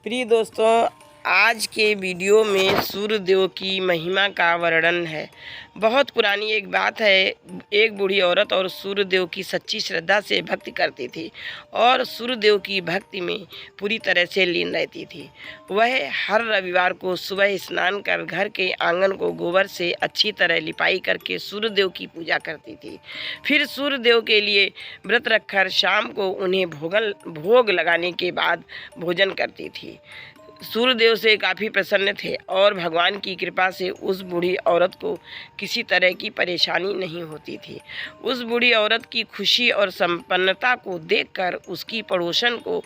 प्रिय दोस्तों, आज के वीडियो में सूर्यदेव की महिमा का वर्णन है। बहुत पुरानी एक बात है। एक बूढ़ी औरत और सूर्यदेव की सच्ची श्रद्धा से भक्ति करती थी और सूर्यदेव की भक्ति में पूरी तरह से लीन रहती थी। वह हर रविवार को सुबह स्नान कर घर के आंगन को गोबर से अच्छी तरह लिपाई करके सूर्यदेव की पूजा करती थी। फिर सूर्यदेव के लिए व्रत रखकर शाम को उन्हें भोग लगाने के बाद भोजन करती थी। सूर्यदेव से काफ़ी प्रसन्न थे और भगवान की कृपा से उस बूढ़ी औरत को किसी तरह की परेशानी नहीं होती थी। उस बूढ़ी औरत की खुशी और संपन्नता को देखकर उसकी पड़ोसन को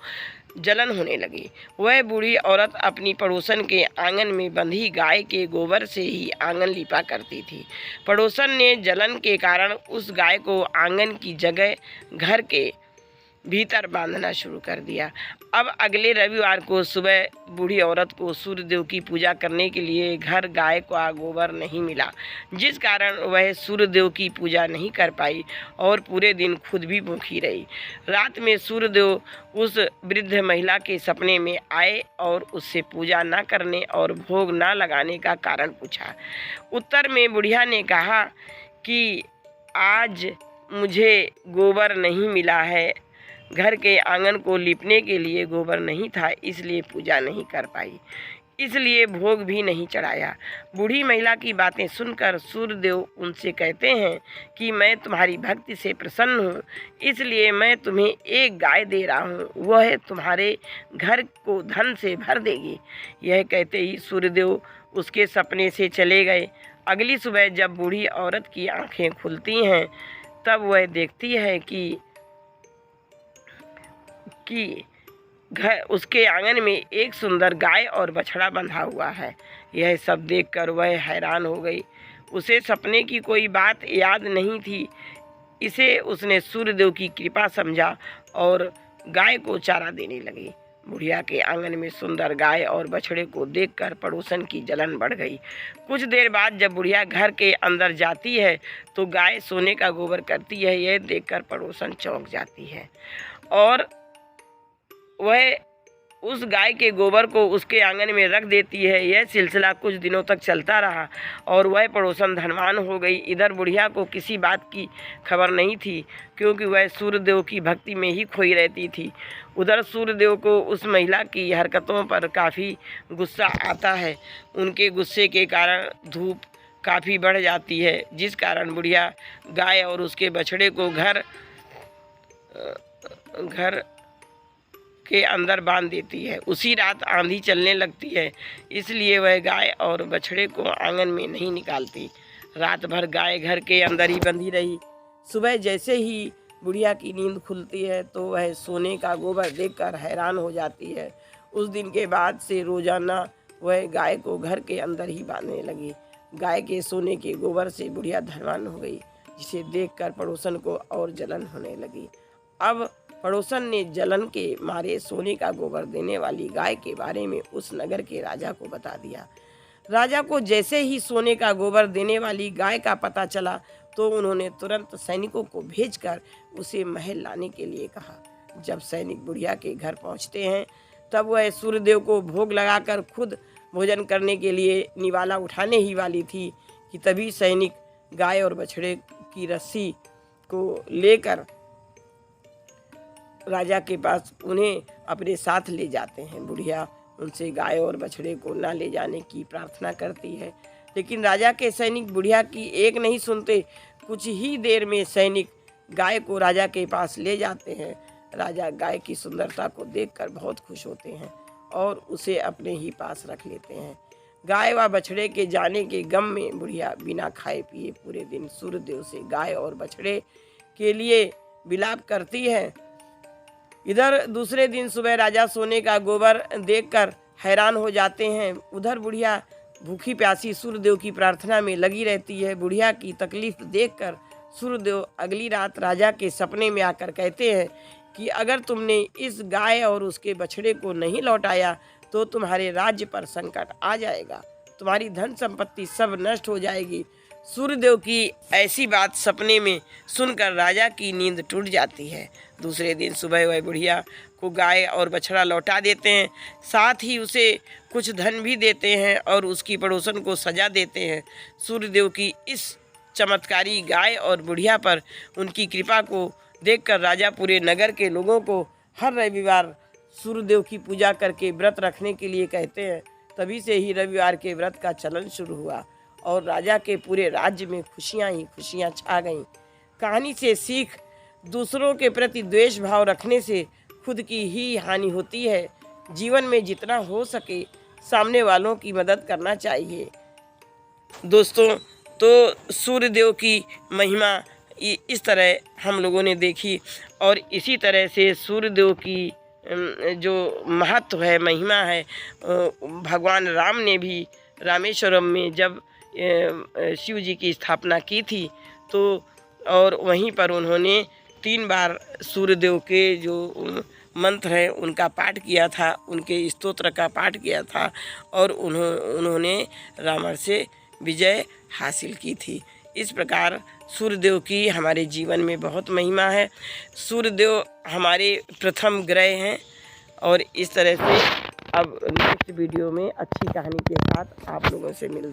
जलन होने लगी। वह बूढ़ी औरत अपनी पड़ोसन के आंगन में बंधी गाय के गोबर से ही आंगन लिपा करती थी। पड़ोसन ने जलन के कारण उस गाय को आंगन की जगह घर के भीतर बांधना शुरू कर दिया। अब अगले रविवार को सुबह बूढ़ी औरत को सूर्यदेव की पूजा करने के लिए घर गाय का गोबर नहीं मिला, जिस कारण वह सूर्यदेव की पूजा नहीं कर पाई और पूरे दिन खुद भी भूखी रही। रात में सूर्यदेव उस वृद्ध महिला के सपने में आए और उससे पूजा न करने और भोग न लगाने का कारण पूछा। उत्तर में बुढ़िया ने कहा कि आज मुझे गोबर नहीं मिला है, घर के आंगन को लिपने के लिए गोबर नहीं था, इसलिए पूजा नहीं कर पाई, इसलिए भोग भी नहीं चढ़ाया। बूढ़ी महिला की बातें सुनकर सूर्यदेव उनसे कहते हैं कि मैं तुम्हारी भक्ति से प्रसन्न हूँ, इसलिए मैं तुम्हें एक गाय दे रहा हूँ, वह तुम्हारे घर को धन से भर देगी। यह कहते ही सूर्यदेव उसके सपने से चले गए। अगली सुबह जब बूढ़ी औरत की आंखें खुलती हैं तब वह देखती है कि घर उसके आंगन में एक सुंदर गाय और बछड़ा बंधा हुआ है। यह सब देखकर वह हैरान हो गई। उसे सपने की कोई बात याद नहीं थी। इसे उसने सूर्यदेव की कृपा समझा और गाय को चारा देने लगी। बुढ़िया के आंगन में सुंदर गाय और बछड़े को देखकर पड़ोसन की जलन बढ़ गई। कुछ देर बाद जब बुढ़िया घर के अंदर जाती है तो गाय सोने का गोबर करती है। यह देखकर पड़ोसन चौंक जाती है और वह उस गाय के गोबर को उसके आंगन में रख देती है। यह सिलसिला कुछ दिनों तक चलता रहा और वह पड़ोसन धनवान हो गई। इधर बुढ़िया को किसी बात की खबर नहीं थी, क्योंकि वह सूर्यदेव की भक्ति में ही खोई रहती थी। उधर सूर्यदेव को उस महिला की हरकतों पर काफ़ी गुस्सा आता है। उनके गुस्से के कारण धूप काफ़ी बढ़ जाती है, जिस कारण बुढ़िया गाय और उसके बछड़े को घर के अंदर बांध देती है। उसी रात आंधी चलने लगती है, इसलिए वह गाय और बछड़े को आंगन में नहीं निकालती। रात भर गाय घर के अंदर ही बंधी रही। सुबह जैसे ही बुढ़िया की नींद खुलती है तो वह सोने का गोबर देखकर हैरान हो जाती है। उस दिन के बाद से रोजाना वह गाय को घर के अंदर ही बांधने लगी। गाय के सोने के गोबर से बुढ़िया धनवान हो गई, जिसे देखकर पड़ोसन को और जलन होने लगी। अब पड़ोसन ने जलन के मारे सोने का गोबर देने वाली गाय के बारे में उस नगर के राजा को बता दिया। राजा को जैसे ही सोने का गोबर देने वाली गाय का पता चला तो उन्होंने तुरंत सैनिकों को भेजकर उसे महल लाने के लिए कहा। जब सैनिक बुढ़िया के घर पहुंचते हैं तब वह सूर्यदेव को भोग लगाकर खुद भोजन करने के लिए निवाला उठाने ही वाली थी कि तभी सैनिक गाय और बछड़े की रस्सी को लेकर राजा के पास उन्हें अपने साथ ले जाते हैं। बुढ़िया उनसे गाय और बछड़े को न ले जाने की प्रार्थना करती है, लेकिन राजा के सैनिक बुढ़िया की एक नहीं सुनते। कुछ ही देर में सैनिक गाय को राजा के पास ले जाते हैं। राजा गाय की सुंदरता को देखकर बहुत खुश होते हैं और उसे अपने ही पास रख लेते हैं। गाय व बछड़े के जाने के गम में बुढ़िया बिना खाए पिए पूरे दिन सूर्यदेव से गाय और बछड़े के लिए विलाप करती है। इधर दूसरे दिन सुबह राजा सोने का गोबर देखकर हैरान हो जाते हैं। उधर बुढ़िया भूखी प्यासी सूर्यदेव की प्रार्थना में लगी रहती है। बुढ़िया की तकलीफ देखकर सूर्यदेव अगली रात राजा के सपने में आकर कहते हैं कि अगर तुमने इस गाय और उसके बछड़े को नहीं लौटाया तो तुम्हारे राज्य पर संकट आ जाएगा, तुम्हारी धन संपत्ति सब नष्ट हो जाएगी, सूर्यदेव की ऐसी बात सपने में सुनकर राजा की नींद टूट जाती है। दूसरे दिन सुबह वह बुढ़िया को गाय और बछड़ा लौटा देते हैं, साथ ही उसे कुछ धन भी देते हैं और उसकी पड़ोसन को सजा देते हैं। सूर्यदेव की इस चमत्कारी गाय और बुढ़िया पर उनकी कृपा को देखकर राजा पूरे नगर के लोगों को हर रविवार सूर्यदेव की पूजा करके व्रत रखने के लिए कहते हैं। तभी से ही रविवार के व्रत का चलन शुरू हुआ और राजा के पूरे राज्य में खुशियां ही खुशियां छा गईं। कहानी से सीख, दूसरों के प्रति द्वेष भाव रखने से खुद की ही हानि होती है। जीवन में जितना हो सके सामने वालों की मदद करना चाहिए। दोस्तों, तो सूर्यदेव की महिमा इस तरह हम लोगों ने देखी और इसी तरह से सूर्यदेव की जो महत्व है, महिमा है, भगवान राम ने भी रामेश्वरम में जब शिव जी की स्थापना की थी तो और वहीं पर उन्होंने 3 बार सूर्यदेव के जो मंत्र है उनका पाठ किया था, उनके स्तोत्र का पाठ किया था और उन्होंने रावण से विजय हासिल की थी। इस प्रकार सूर्यदेव की हमारे जीवन में बहुत महिमा है। सूर्यदेव हमारे प्रथम ग्रह हैं और इस तरह से अब नेक्स्ट वीडियो में अच्छी कहानी के साथ आप लोगों से मिलते हैं।